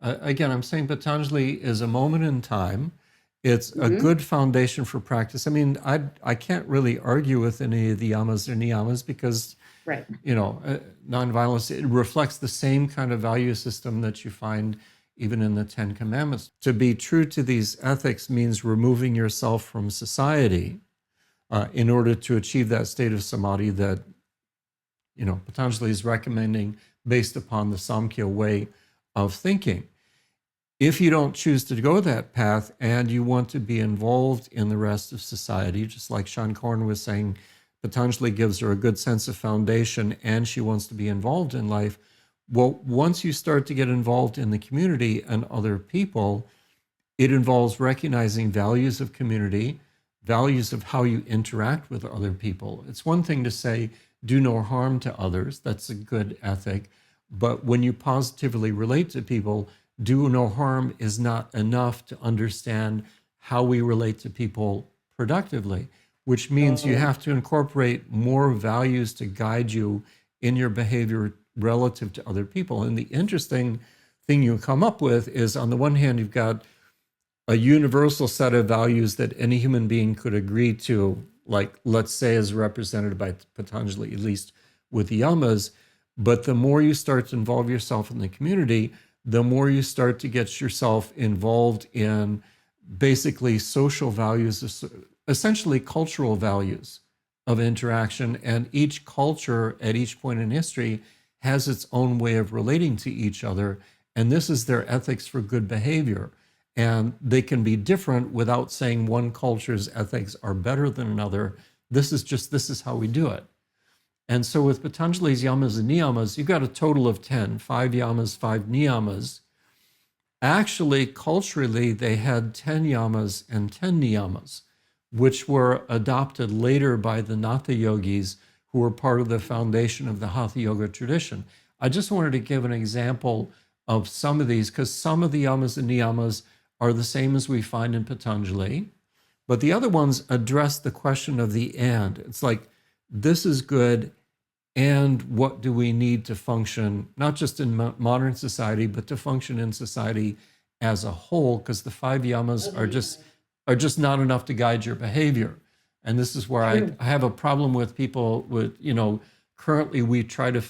Again, I'm saying Patanjali is a moment in time. It's a good foundation for practice. I mean, I can't really argue with any of the yamas or niyamas because, Right. nonviolence, it reflects the same kind of value system that you find even in the Ten Commandments. To be true to these ethics means removing yourself from society in order to achieve that state of samadhi that, Patanjali is recommending based upon the Samkhya way of thinking. If you don't choose to go that path and you want to be involved in the rest of society, just like Sean Korn was saying, Patanjali gives her a good sense of foundation and she wants to be involved in life. Well, once you start to get involved in the community and other people, it involves recognizing values of community, values of how you interact with other people. It's one thing to say, do no harm to others. That's a good ethic. But when you positively relate to people, do no harm is not enough to understand how we relate to people productively, which means you have to incorporate more values to guide you in your behavior relative to other people. And the interesting thing you come up with is, on the one hand, you've got a universal set of values that any human being could agree to, like, let's say, as represented by Patanjali, at least with the yamas. But the more you start to involve yourself in the community, the more you start to get yourself involved in basically social values, essentially cultural values of interaction. And each culture at each point in history has its own way of relating to each other. And this is their ethics for good behavior. And they can be different without saying one culture's ethics are better than another. This is how we do it. And so with Patanjali's yamas and niyamas, you've got a total of 10, 5 yamas, 5 niyamas. Actually, culturally, they had 10 yamas and 10 niyamas, which were adopted later by the Natha yogis, who were part of the foundation of the Hatha Yoga tradition. I just wanted to give an example of some of these, because some of the yamas and niyamas are the same as we find in Patanjali, but the other ones address the question of the and. It's like, this is good, and what do we need to function, not just in modern society, but to function in society as a whole, because the 5 yamas are just not enough to guide your behavior. And this is where I have a problem with people with, currently we try to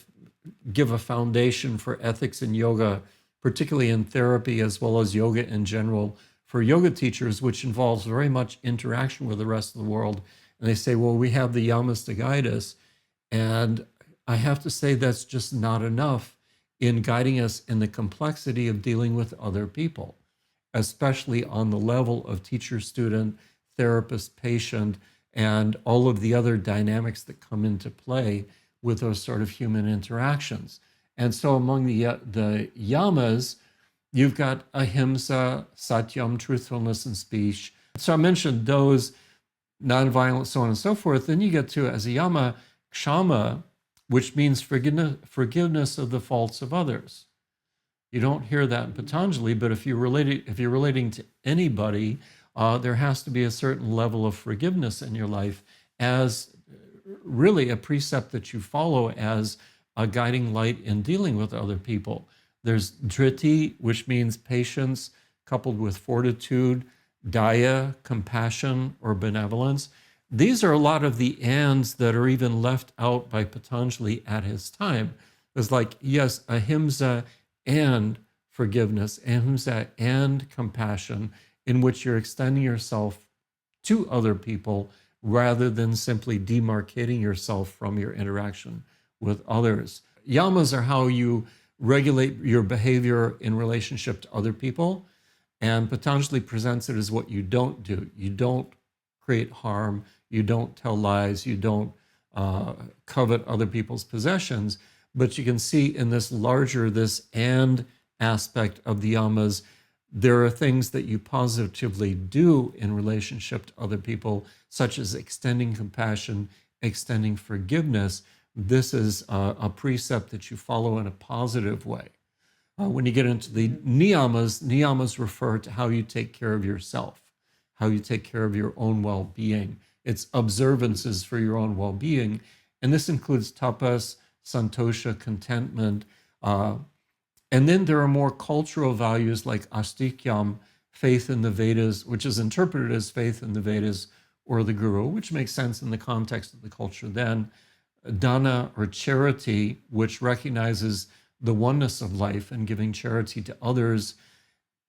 give a foundation for ethics in yoga, particularly in therapy, as well as yoga in general, for yoga teachers, which involves very much interaction with the rest of the world. And they say, well, we have the yamas to guide us. And I have to say that's just not enough in guiding us in the complexity of dealing with other people, especially on the level of teacher, student, therapist, patient, and all of the other dynamics that come into play with those sort of human interactions. And so among the yamas, you've got ahimsa, satyam, truthfulness in speech. So I mentioned those, nonviolence, so on and so forth. Then you get to, as a yama, kshama, which means forgiveness of the faults of others. You don't hear that in Patanjali, but if you're relating to anybody, there has to be a certain level of forgiveness in your life as really a precept that you follow as a guiding light in dealing with other people. There's dhriti, which means patience coupled with fortitude, daya, compassion or benevolence. These are a lot of the ands that are even left out by Patanjali at his time. It's like, yes, ahimsa and forgiveness, ahimsa and compassion, in which you're extending yourself to other people rather than simply demarcating yourself from your interaction with others. Yamas are how you regulate your behavior in relationship to other people, and Patanjali presents it as what you don't do. You don't create harm, you don't tell lies, you don't covet other people's possessions, but you can see in this larger, this and aspect of the yamas, there are things that you positively do in relationship to other people, such as extending compassion, extending forgiveness. This is a precept that you follow in a positive way. When you get into the niyamas, niyamas refer to how you take care of yourself, how you take care of your own well-being. It's observances for your own well-being. And this includes tapas, santosha, contentment, And then there are more cultural values like astikyam, faith in the Vedas, which is interpreted as faith in the Vedas or the Guru, which makes sense in the context of the culture then. Dana, or charity, which recognizes the oneness of life and giving charity to others.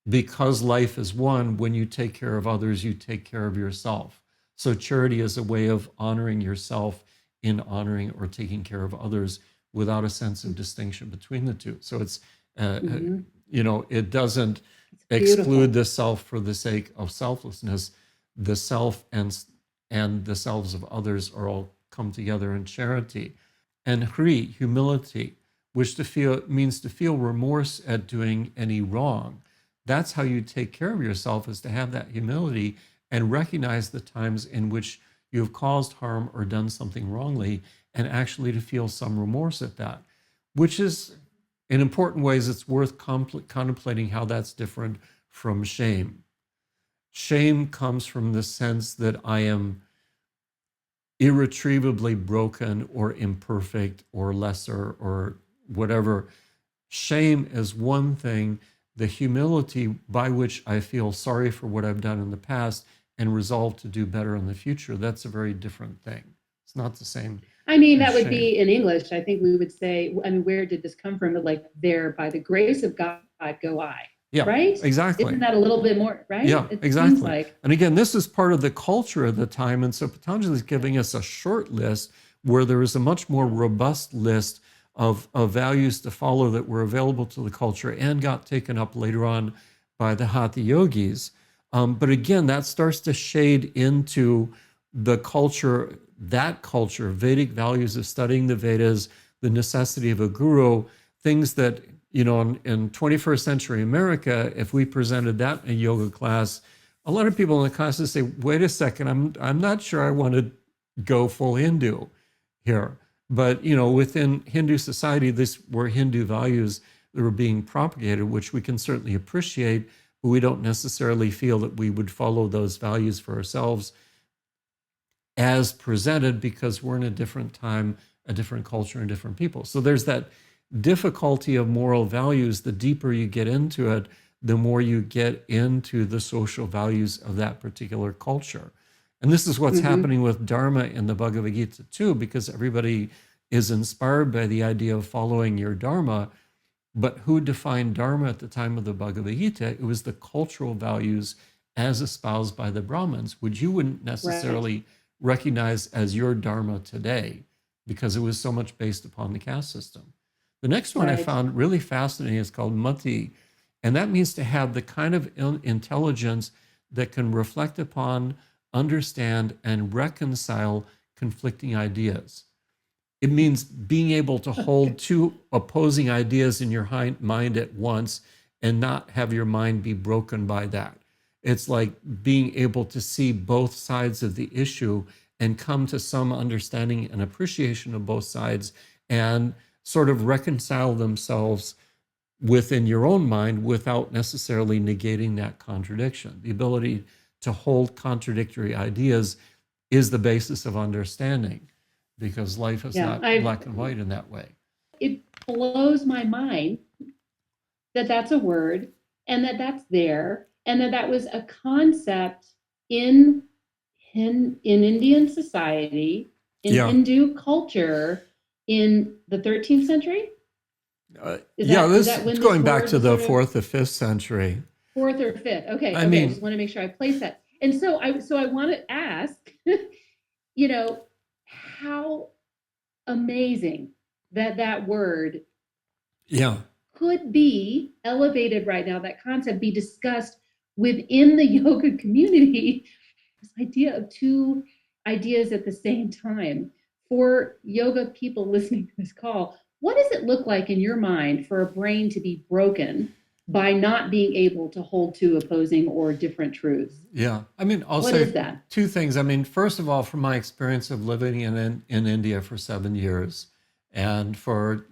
Because life is one, when you take care of others, you take care of yourself. So charity is a way of honoring yourself in honoring or taking care of others without a sense of distinction between the two. So it's, it doesn't exclude the self for the sake of selflessness. The self and the selves of others are all come together in charity. And hri, humility, which means to feel remorse at doing any wrong. That's how you take care of yourself, is to have that humility and recognize the times in which you have caused harm or done something wrongly, and actually to feel some remorse at that, which is, in important ways, it's worth contemplating how that's different from shame. Shame comes from the sense that I am irretrievably broken or imperfect or lesser or whatever. Shame is one thing. The humility by which I feel sorry for what I've done in the past and resolve to do better in the future, that's a very different thing. It's not the same. I mean, that would be in English. I think we would say, I mean, where did this come from? Like, there, by the grace of God, go I. Yeah, right? Exactly. Isn't that a little bit more, right? Yeah, it exactly. Like... And again, this is part of the culture of the time. And so Patanjali is giving us a short list where there is a much more robust list of values to follow that were available to the culture and got taken up later on by the Hatha yogis. But again, that starts to shade into the culture, Vedic values of studying the Vedas, the necessity of a guru, things that, in 21st century America, if we presented that in a yoga class, a lot of people in the class would say, wait a second, I'm not sure I want to go full Hindu here. But, within Hindu society, these were Hindu values that were being propagated, which we can certainly appreciate, but we don't necessarily feel that we would follow those values for ourselves as presented, because we're in a different time, a different culture, and different people. So there's that difficulty of moral values. The deeper you get into it, the more you get into the social values of that particular culture. And this is what's happening with Dharma in the Bhagavad Gita too, because everybody is inspired by the idea of following your Dharma. But who defined Dharma at the time of the Bhagavad Gita? It was the cultural values as espoused by the Brahmins, which you wouldn't necessarily recognize as your Dharma today, because it was so much based upon the caste system. The next one I found really fascinating is called mati, and that means to have the kind of intelligence that can reflect upon, understand, and reconcile conflicting ideas. It means being able to hold two opposing ideas in your mind at once and not have your mind be broken by that. It's like being able to see both sides of the issue and come to some understanding and appreciation of both sides and sort of reconcile themselves within your own mind without necessarily negating that contradiction. The ability to hold contradictory ideas is the basis of understanding, because life is not black and white in that way. It blows my mind that that's a word and that that's there and that was a concept in Indian society, in Hindu culture in the 13th century. This is going back to the 4th or 5th century. 4th or 5th. Okay. I mean, I just want to make sure I place that. And so I want to ask, how amazing that word could be elevated right now, that concept be discussed within the yoga community. This idea of two ideas at the same time. For yoga people listening to this call, what does it look like in your mind for a brain to be broken by not being able to hold two opposing or different truths? Yeah. I mean, I'll say two things. I mean, first of all, from my experience of living in India for 7 years and for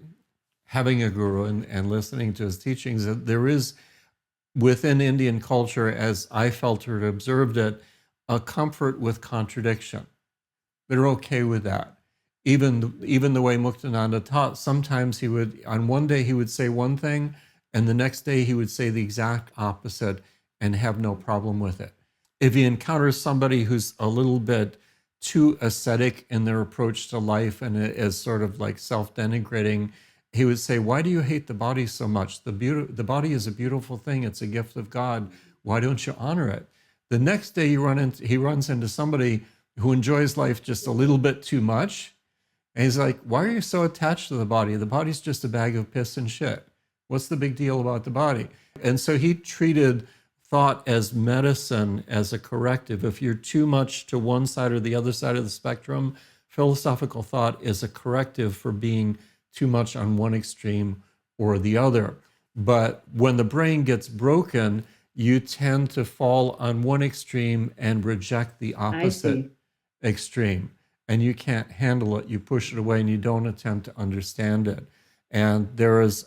having a guru and listening to his teachings, there is within Indian culture, as I felt or observed it, a comfort with contradiction. They're okay with that. Even the way Muktananda taught, sometimes he would, on one day he would say one thing, And the next day he would say the exact opposite and have no problem with it. If he encounters somebody who's a little bit too ascetic in their approach to life and is sort of like self-denigrating, he would say, why do you hate the body so much? The body is a beautiful thing. It's a gift of God. Why don't you honor it? The next day he runs into somebody who enjoys life just a little bit too much. And he's like, why are you so attached to the body? The body's just a bag of piss and shit. What's the big deal about the body? And so he treated thought as medicine, as a corrective. If you're too much to one side or the other side of the spectrum, philosophical thought is a corrective for being too much on one extreme or the other. But when the brain gets broken, you tend to fall on one extreme and reject the opposite extreme. And you can't handle it. You push it away and you don't attempt to understand it. And there is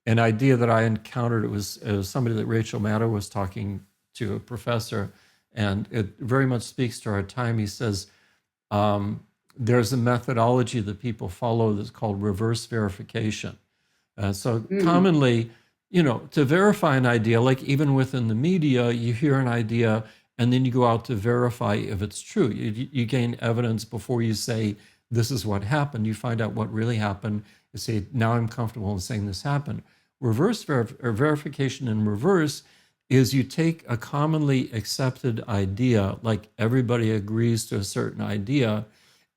an idea that I encountered. It was somebody that Rachel Maddow was talking to, a professor, and it very much speaks to our time. He says, there's a methodology that people follow that's called reverse verification. Commonly, to verify an idea, like even within the media, you hear an idea and then you go out to verify if it's true. You gain evidence before you say, this is what happened. You find out what really happened. You say, now I'm comfortable in saying this happened. Verification in reverse is you take a commonly accepted idea, like everybody agrees to a certain idea,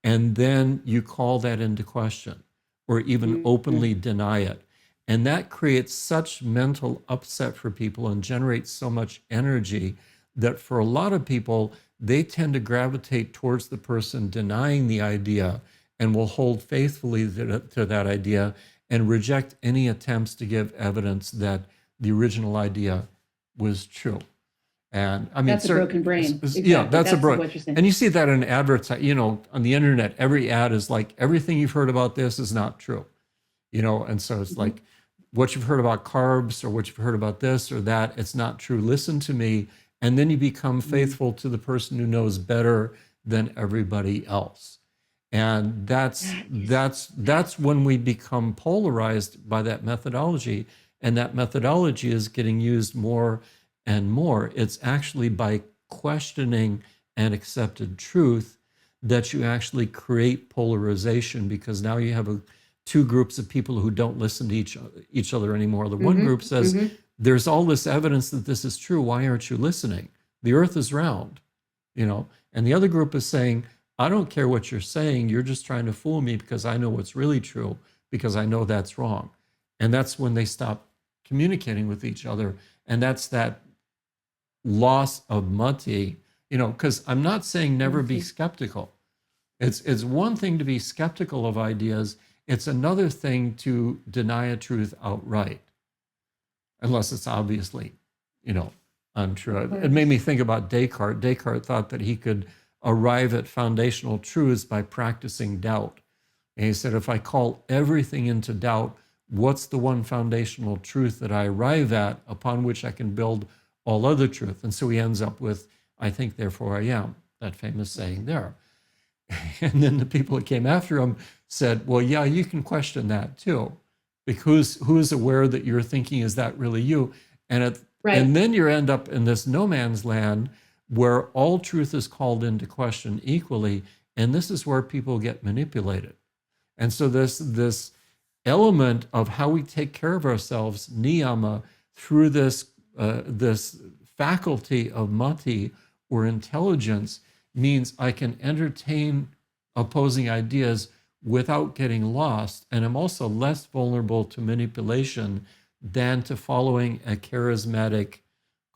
and then you call that into question or even openly deny it. And that creates such mental upset for people and generates so much energy that for a lot of people, they tend to gravitate towards the person denying the idea and will hold faithfully to that idea and reject any attempts to give evidence that the original idea was true. And I mean, that's a broken brain. Exactly. Yeah, that's a broken. What you're saying. And you see that in advertising, on the internet, every ad is like, everything you've heard about this is not true, and so it's like, what you've heard about carbs or what you've heard about this or that, it's not true. Listen to me. And then you become faithful to the person who knows better than everybody else. And that's when we become polarized by that methodology. And that methodology is getting used more and more. It's actually by questioning an accepted truth that you actually create polarization, because now you have two groups of people who don't listen to each other anymore. The one group says, there's all this evidence that this is true. Why aren't you listening? The earth is round, And the other group is saying, I don't care what you're saying. You're just trying to fool me because I know what's really true, because I know that's wrong. And that's when they stop communicating with each other. And that's that loss of mati, because I'm not saying never be skeptical. It's one thing to be skeptical of ideas. It's another thing to deny a truth outright, unless it's obviously, untrue. It made me think about Descartes. Descartes thought that he could arrive at foundational truths by practicing doubt. And he said, if I call everything into doubt, what's the one foundational truth that I arrive at upon which I can build all other truth? And so he ends up with, I think, therefore I am, that famous saying there. And then the people that came after him said, well, yeah, you can question that too, because who's aware that you're thinking, is that really you? And then you end up in this no man's land where all truth is called into question equally. And this is where people get manipulated. And so this element of how we take care of ourselves, niyama, through this faculty of mati or intelligence, means I can entertain opposing ideas without getting lost. And I'm also less vulnerable to manipulation than to following a charismatic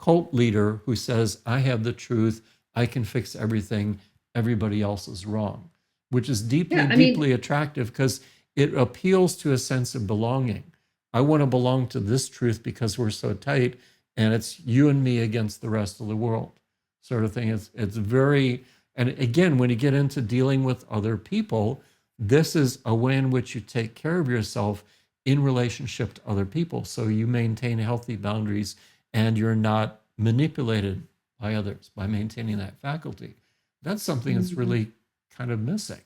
cult leader who says, I have the truth, I can fix everything, everybody else is wrong, which is deeply attractive because it appeals to a sense of belonging. I want to belong to this truth because we're so tight, and it's you and me against the rest of the world, sort of thing. It's very, and again, when you get into dealing with other people, this is a way in which you take care of yourself in relationship to other people. So you maintain healthy boundaries and you're not manipulated by others by maintaining that faculty. That's something that's really kind of missing.